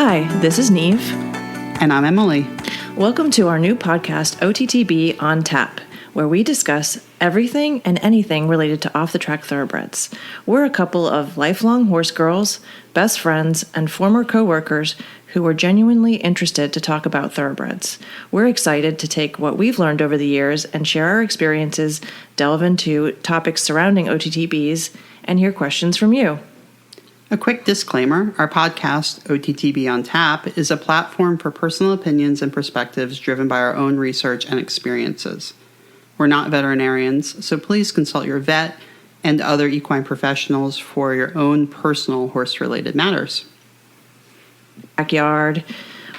Hi, this is Niamh. And I'm Emily. Welcome to our new podcast, OTTB on Tap, where we discuss everything and anything related to off-the-track thoroughbreds. We're a couple of lifelong horse girls, best friends, and former co-workers who were genuinely interested to talk about thoroughbreds. We're excited to take what we've learned over the years and share our experiences, delve into topics surrounding OTTBs, and hear questions from you. A quick disclaimer, our podcast, OTTB on Tap, is a platform for personal opinions and perspectives driven by our own research and experiences. We're not veterinarians, so please consult your vet and other equine professionals for your own personal horse-related matters. Backyard,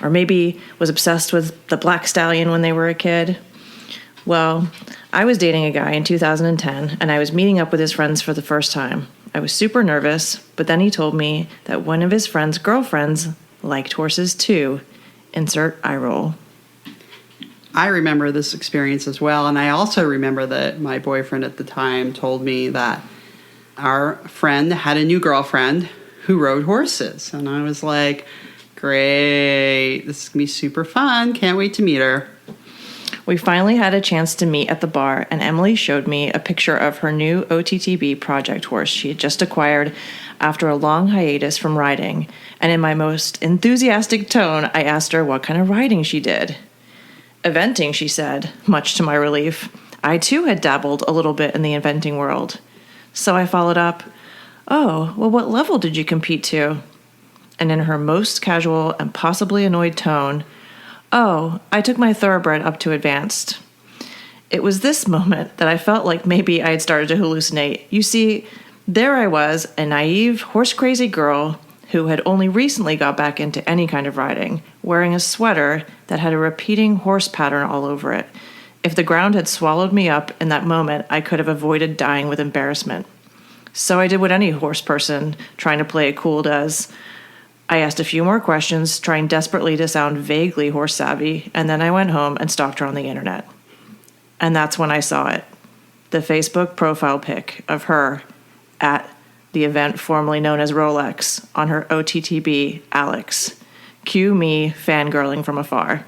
or maybe was obsessed with the black stallion when they were a kid. Well, I was dating a guy in 2010, and I was meeting up with his friends for the first time. I was super nervous, but then he told me that one of his friend's girlfriends liked horses too. Insert eye roll. I remember this experience as well, and I also remember that my boyfriend at the time told me that our friend had a new girlfriend who rode horses. And I was like, great, this is going to be super fun. Can't wait to meet her. We finally had a chance to meet at the bar, and Emily showed me a picture of her new OTTB project horse she had just acquired after a long hiatus from riding. And in my most enthusiastic tone, I asked her what kind of riding she did. Eventing, she said, much to my relief. I too had dabbled a little bit in the eventing world. So I followed up, "Oh, well, what level did you compete to?" And in her most casual and possibly annoyed tone, "Oh, I took my thoroughbred up to advanced." It was this moment that I felt like maybe I had started to hallucinate. You see, there I was, a naive, horse-crazy girl who had only recently got back into any kind of riding, wearing a sweater that had a repeating horse pattern all over it. If the ground had swallowed me up in that moment, I could have avoided dying with embarrassment. So I did what any horse person trying to play it cool does. I asked a few more questions, trying desperately to sound vaguely horse savvy, and then I went home and stalked her on the internet. And that's when I saw it. The Facebook profile pic of her at the event formerly known as Rolex on her OTTB, Alex. Cue me fangirling from afar.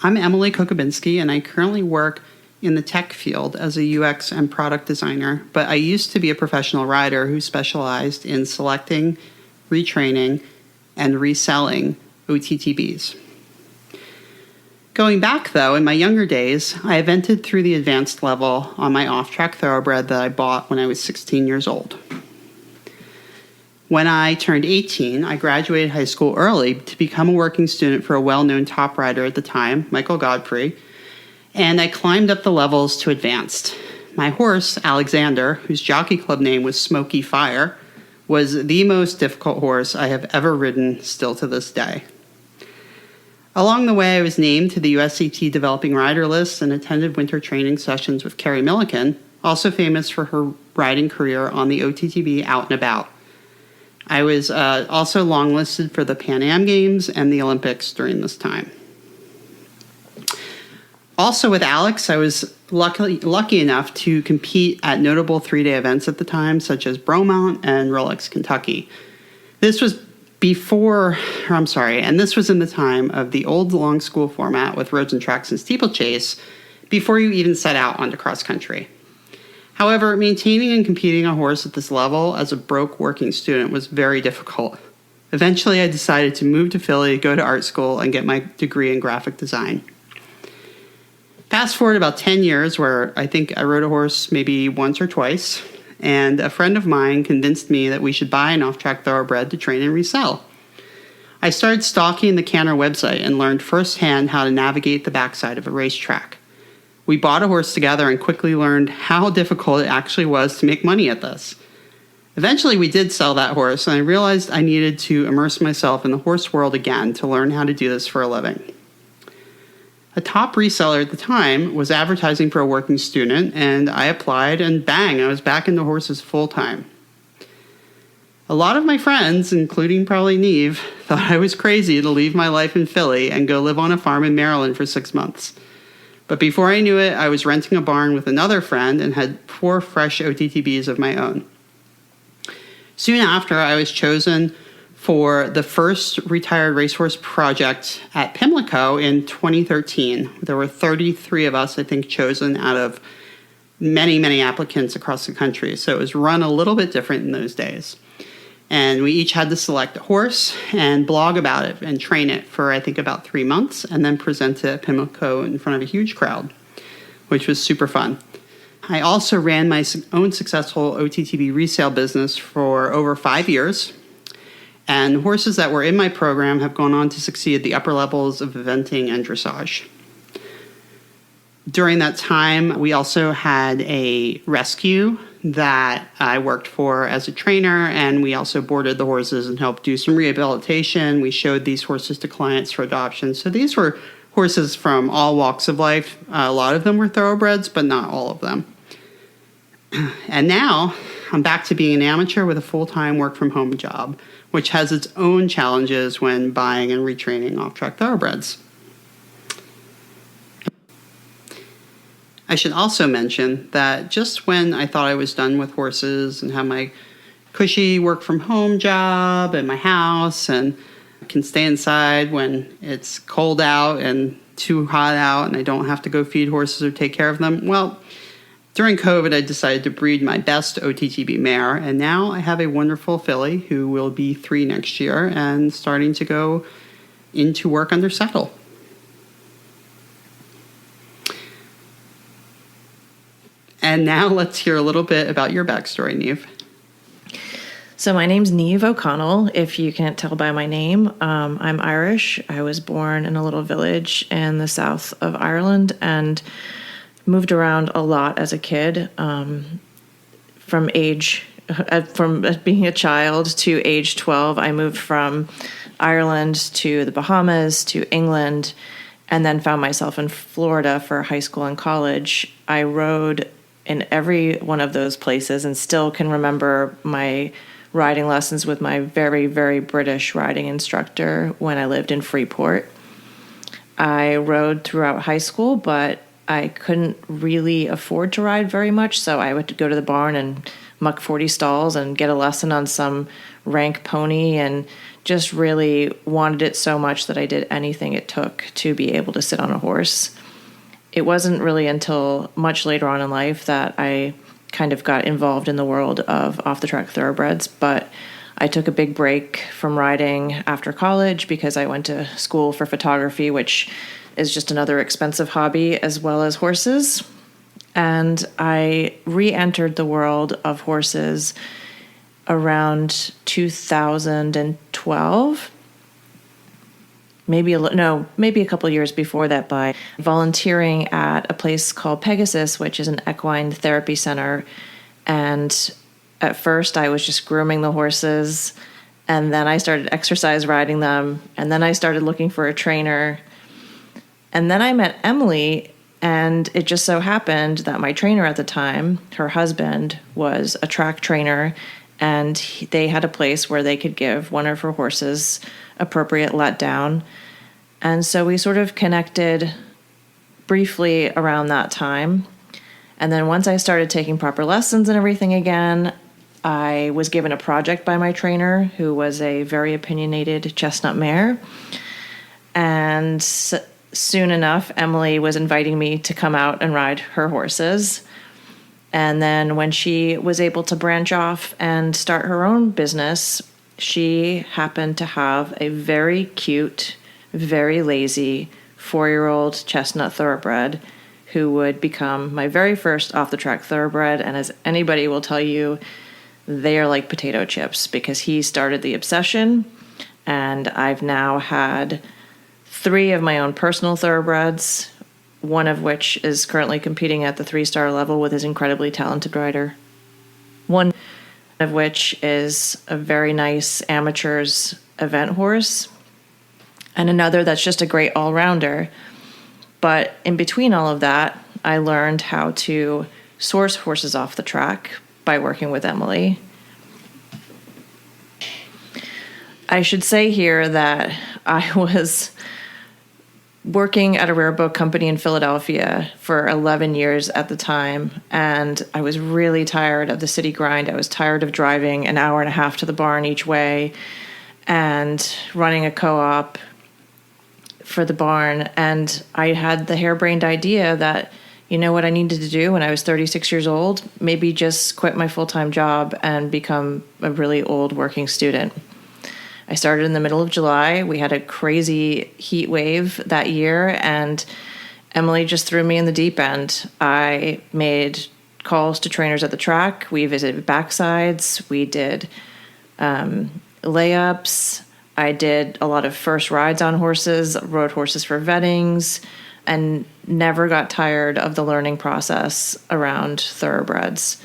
I'm Emily Kocubinski, and I currently work in the tech field as a UX and product designer, but I used to be a professional rider who specialized in selecting, retraining, and reselling OTTBs. Going back, though, in my younger days, I evented through the advanced level on my off-track thoroughbred that I bought when I was 16 years old. When I turned 18, I graduated high school early to become a working student for a well-known top rider at the time, Michael Godfrey, and I climbed up the levels to advanced. My horse, Alexander, whose jockey club name was Smoky Fire, was the most difficult horse I have ever ridden still to this day. Along the way, I was named to the USCT Developing Rider list and attended winter training sessions with Carrie Milliken, also famous for her riding career on the OTTB Out and About. I was also longlisted for the Pan Am Games and the Olympics during this time. Also with Alex, I was lucky enough to compete at notable three-day events at the time, such as Bromont and Rolex, Kentucky. This was and this was in the time of the old long school format with roads and tracks and steeplechase, before you even set out onto cross country. However, maintaining and competing a horse at this level as a broke working student was very difficult. Eventually, I decided to move to Philly, go to art school, and get my degree in graphic design. Fast forward about 10 years, where I think I rode a horse maybe once or twice, and a friend of mine convinced me that we should buy an off-track thoroughbred to train and resell. I started stalking the Canter website and learned firsthand how to navigate the backside of a racetrack. We bought a horse together and quickly learned how difficult it actually was to make money at this. Eventually, we did sell that horse, and I realized I needed to immerse myself in the horse world again to learn how to do this for a living. A top reseller at the time was advertising for a working student, and I applied, and bang, I was back into horses full time. A lot of my friends, including probably Niamh, thought I was crazy to leave my life in Philly and go live on a farm in Maryland for 6 months. But before I knew it, I was renting a barn with another friend and had 4 fresh OTTBs of my own. Soon after, I was chosen for the first retired racehorse project at Pimlico in 2013. There were 33 of us, I think, chosen out of many, many applicants across the country. So it was run a little bit different in those days. And we each had to select a horse and blog about it and train it for, I think, about 3 months, and then present it at Pimlico in front of a huge crowd, which was super fun. I also ran my own successful OTTB resale business for over 5 years. And horses that were in my program have gone on to succeed at the upper levels of eventing and dressage. During that time, we also had a rescue that I worked for as a trainer, and we also boarded the horses and helped do some rehabilitation. We showed these horses to clients for adoption. So these were horses from all walks of life. A lot of them were thoroughbreds, but not all of them. And now I'm back to being an amateur with a full-time work-from-home job, which has its own challenges when buying and retraining off-track thoroughbreds. I should also mention that just when I thought I was done with horses and have my cushy work-from-home job and my house and can stay inside when it's cold out and too hot out and I don't have to go feed horses or take care of them, well, during COVID, I decided to breed my best OTTB mare, and now I have a wonderful filly who will be 3 next year and starting to go into work under saddle. And now let's hear a little bit about your backstory, Niamh. So my name's Niamh O'Connell, if you can't tell by my name. I'm Irish. I was born in a little village in the south of Ireland and moved around a lot as a kid, from being a child to age 12. I moved from Ireland to the Bahamas to England, and then found myself in Florida for high school and college. I rode in every one of those places and still can remember my riding lessons with my very, very British riding instructor when I lived in Freeport. I rode throughout high school, but I couldn't really afford to ride very much, so I would go to the barn and muck 40 stalls and get a lesson on some rank pony, and just really wanted it so much that I did anything it took to be able to sit on a horse. It wasn't really until much later on in life that I kind of got involved in the world of off-the-track thoroughbreds, but I took a big break from riding after college because I went to school for photography, which is just another expensive hobby, as well as horses. And I re-entered the world of horses around 2012. Maybe a couple of years before that, by volunteering at a place called Pegasus, which is an equine therapy center. And at first I was just grooming the horses, and then I started exercise riding them, and then I started looking for a trainer. And then I met Emily, and it just so happened that my trainer at the time, her husband, was a track trainer, and they had a place where they could give one of her horses appropriate letdown. And so we sort of connected briefly around that time. And then once I started taking proper lessons and everything again, I was given a project by my trainer, who was a very opinionated chestnut mare. And soon enough, Emily was inviting me to come out and ride her horses. And then when she was able to branch off and start her own business, she happened to have a very cute, very lazy 4-year-old chestnut thoroughbred who would become my very first off-the-track thoroughbred. And as anybody will tell you, they are like potato chips, because he started the obsession. And I've now had 3 of my own personal thoroughbreds, one of which is currently competing at the 3-star level with his incredibly talented rider. One of which is a very nice amateur's event horse, and another that's just a great all-rounder. But in between all of that, I learned how to source horses off the track by working with Emily. I should say here that I was working at a rare book company in Philadelphia for 11 years at the time, and I was really tired of the city grind. I was tired of driving an hour and a half to the barn each way and running a co-op for the barn. And I had the harebrained idea that, you know what I needed to do when I was 36 years old? Maybe just quit my full-time job and become a really old working student. I started in the middle of July. We had a crazy heat wave that year, and Emily just threw me in the deep end. I made calls to trainers at the track. We visited backsides. We did layups. I did a lot of first rides on horses, rode horses for vettings, and never got tired of the learning process around thoroughbreds.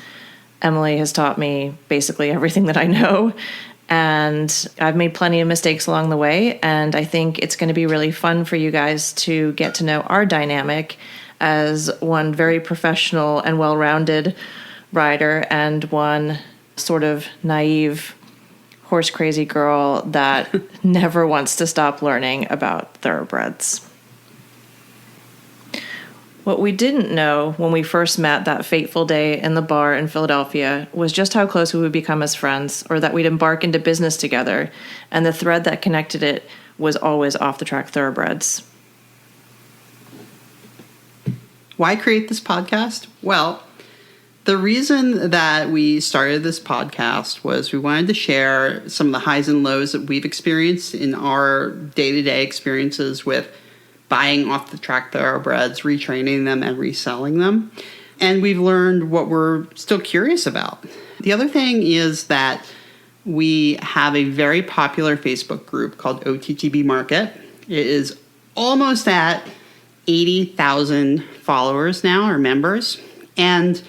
Emily has taught me basically everything that I know, and I've made plenty of mistakes along the way, and I think it's going to be really fun for you guys to get to know our dynamic as one very professional and well-rounded rider and one sort of naive, horse-crazy girl that never wants to stop learning about thoroughbreds. What we didn't know when we first met that fateful day in the bar in Philadelphia was just how close we would become as friends, or that we'd embark into business together, and the thread that connected it was always off-the-track thoroughbreds. Why create this podcast? Well, the reason that we started this podcast was we wanted to share some of the highs and lows that we've experienced in our day-to-day experiences with buying off-the-track thoroughbreds, retraining them, and reselling them. And we've learned what we're still curious about. The other thing is that we have a very popular Facebook group called OTTB Market. It is almost at 80,000 followers now, or members. And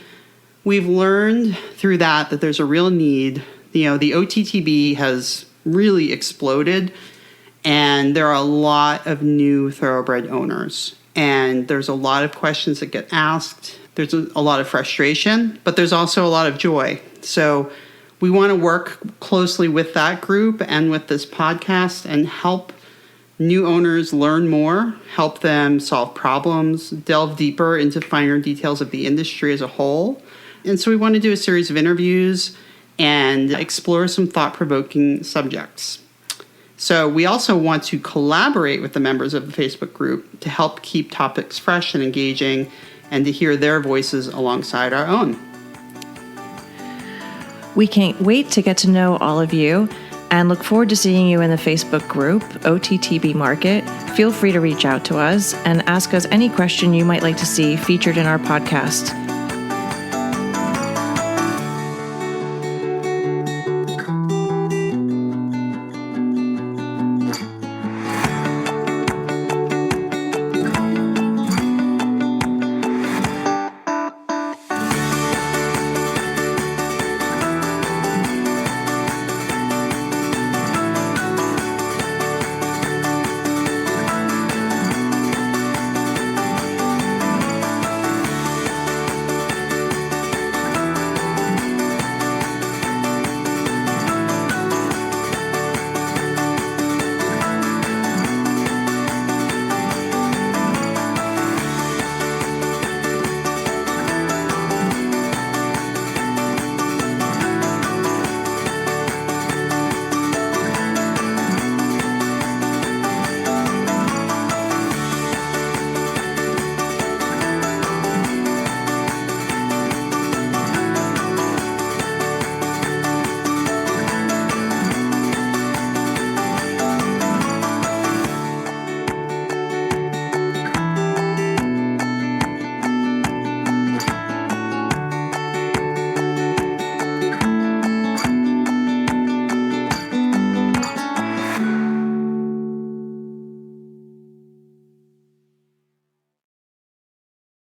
we've learned through that there's a real need. The OTTB has really exploded, and there are a lot of new thoroughbred owners. And there's a lot of questions that get asked. There's a lot of frustration, but there's also a lot of joy. So we want to work closely with that group and with this podcast and help new owners learn more, help them solve problems, delve deeper into finer details of the industry as a whole. And so we want to do a series of interviews and explore some thought-provoking subjects. So we also want to collaborate with the members of the Facebook group to help keep topics fresh and engaging and to hear their voices alongside our own. We can't wait to get to know all of you and look forward to seeing you in the Facebook group, OTTB Market. Feel free to reach out to us and ask us any question you might like to see featured in our podcast.